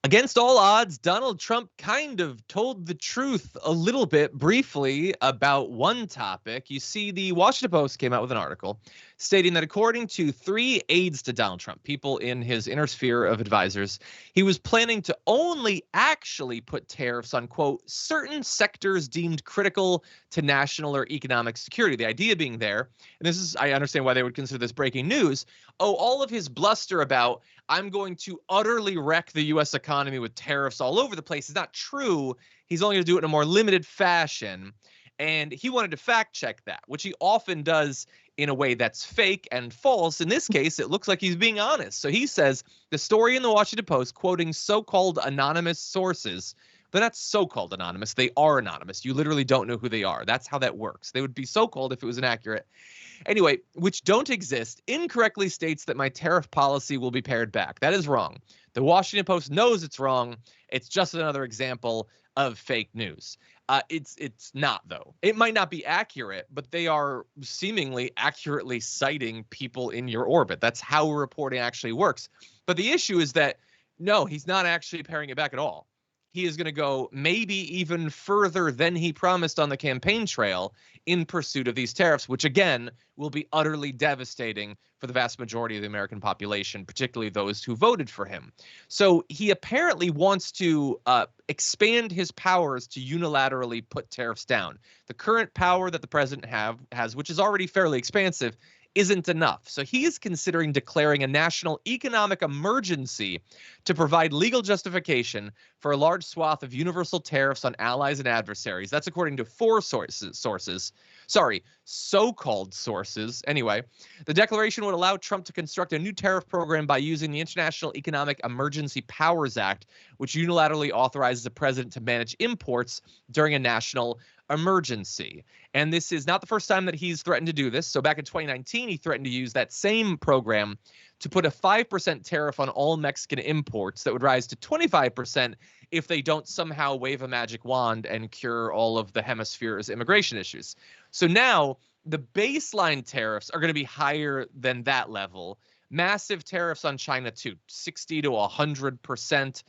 Against all odds, Donald Trump kind of told the truth a little bit briefly about one topic. You see, the Washington Post came out with an article stating that according to 3 aides to Donald Trump, people in his inner sphere of advisors, he was planning to only actually put tariffs on, quote, certain sectors deemed critical to national or economic security. The idea being there, and this is, I understand why they would consider this breaking news. Oh, all of his bluster about I'm going to utterly wreck the U.S. economy with tariffs all over the place is not true. He's only going to do it in a more limited fashion. And he wanted to fact check that, which he often does in a way that's fake and false. In this case, it looks like he's being honest. So he says the story in the Washington Post, quoting so-called anonymous sources. They're not so-called anonymous. They are anonymous. You literally don't know who they are. That's how that works. They would be so-called if it was inaccurate. Anyway, which don't exist, incorrectly states that my tariff policy will be pared back. That is wrong. The Washington Post knows it's wrong. It's just another example of fake news. It's not, though. It might not be accurate, but they are seemingly accurately citing people in your orbit. That's how reporting actually works. But the issue is that, no, he's not actually paring it back at all. He is going to go maybe even further than he promised on the campaign trail in pursuit of these tariffs, which, again, will be utterly devastating for the vast majority of the American population, particularly those who voted for him. So he apparently wants to expand his powers to unilaterally put tariffs down. The current power that the president has, which is already fairly expansive, isn't enough. So he is considering declaring a national economic emergency to provide legal justification for a large swath of universal tariffs on allies and adversaries. That's according to 4 sources. Sorry, so-called sources. Anyway, the declaration would allow Trump to construct a new tariff program by using the International Economic Emergency Powers Act, which unilaterally authorizes the president to manage imports during a national emergency. And this is not the first time that he's threatened to do this. So back in 2019, he threatened to use that same program to put a 5% tariff on all Mexican imports that would rise to 25% if they don't somehow wave a magic wand and cure all of the hemisphere's immigration issues. So now the baseline tariffs are going to be higher than that level. Massive tariffs on China too, 60 to 100%,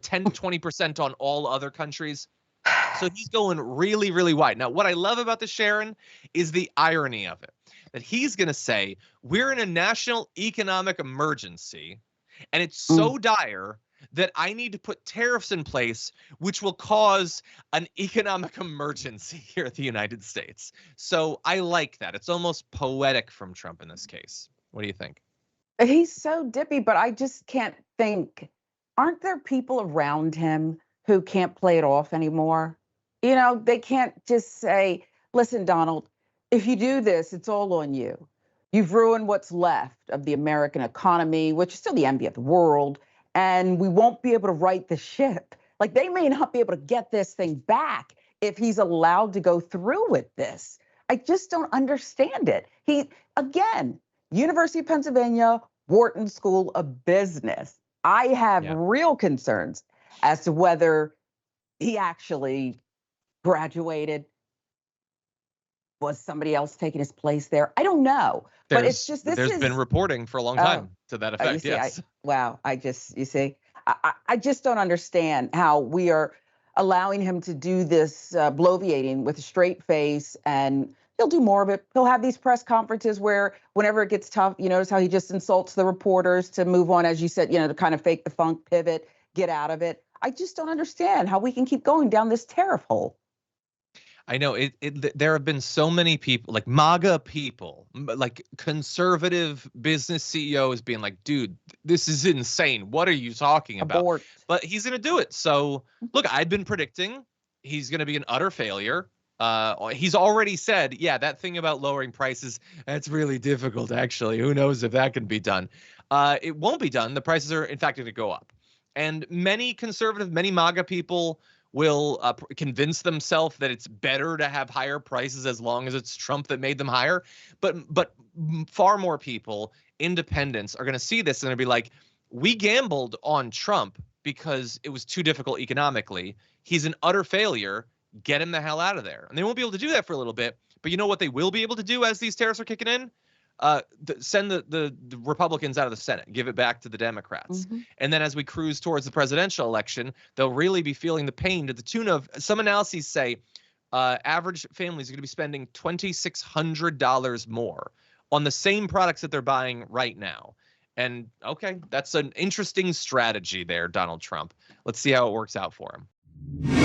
10 to 20% on all other countries. So he's going really, really wide. Now, what I love about this, Sharon, is the irony of it, that he's going to say, we're in a national economic emergency, and it's so dire that I need to put tariffs in place, which will cause an economic emergency here at the United States. So I like that. It's almost poetic from Trump in this case. What do you think? He's so dippy, but I just can't think, aren't there people around him who can't play it off anymore? You know, they can't just say, listen, Donald, if you do this, it's all on you. You've ruined what's left of the American economy, which is still the envy of the world, and we won't be able to right the ship. Like, they may not be able to get this thing back if he's allowed to go through with this. I just don't understand it. Again, University of Pennsylvania, Wharton School of Business. I have real concerns as to whether he actually graduated. Was somebody else taking his place there? I don't know. But it's just, there's been reporting for a long time to that effect. Yes. I just don't understand how we are allowing him to do this bloviating with a straight face, and he'll do more of it. He'll have these press conferences where whenever it gets tough, you notice how he just insults the reporters to move on, as you said, to kind of fake the funk, pivot, get out of it. I just don't understand how we can keep going down this tariff hole. I know there have been so many people, like MAGA people, like conservative business CEOs being like, dude, this is insane. What are you talking about? Abort. But he's going to do it. So look, I've been predicting he's going to be an utter failure. He's already said, yeah, that thing about lowering prices, that's really difficult, actually. Who knows if that can be done? It won't be done. The prices are, in fact, going to go up. And many MAGA people will convince themselves that it's better to have higher prices as long as it's Trump that made them higher. But far more people, independents, are going to see this and they'll be like, we gambled on Trump because it was too difficult economically. He's an utter failure. Get him the hell out of there. And they won't be able to do that for a little bit. But you know what they will be able to do as these tariffs are kicking in? send the Republicans out of the Senate, give it back to the Democrats. Mm-hmm. And then as we cruise towards the presidential election, they'll really be feeling the pain to the tune of, some analyses say, average families are going to be spending $2,600 more on the same products that they're buying right now. And okay, that's an interesting strategy there, Donald Trump. Let's see how it works out for him.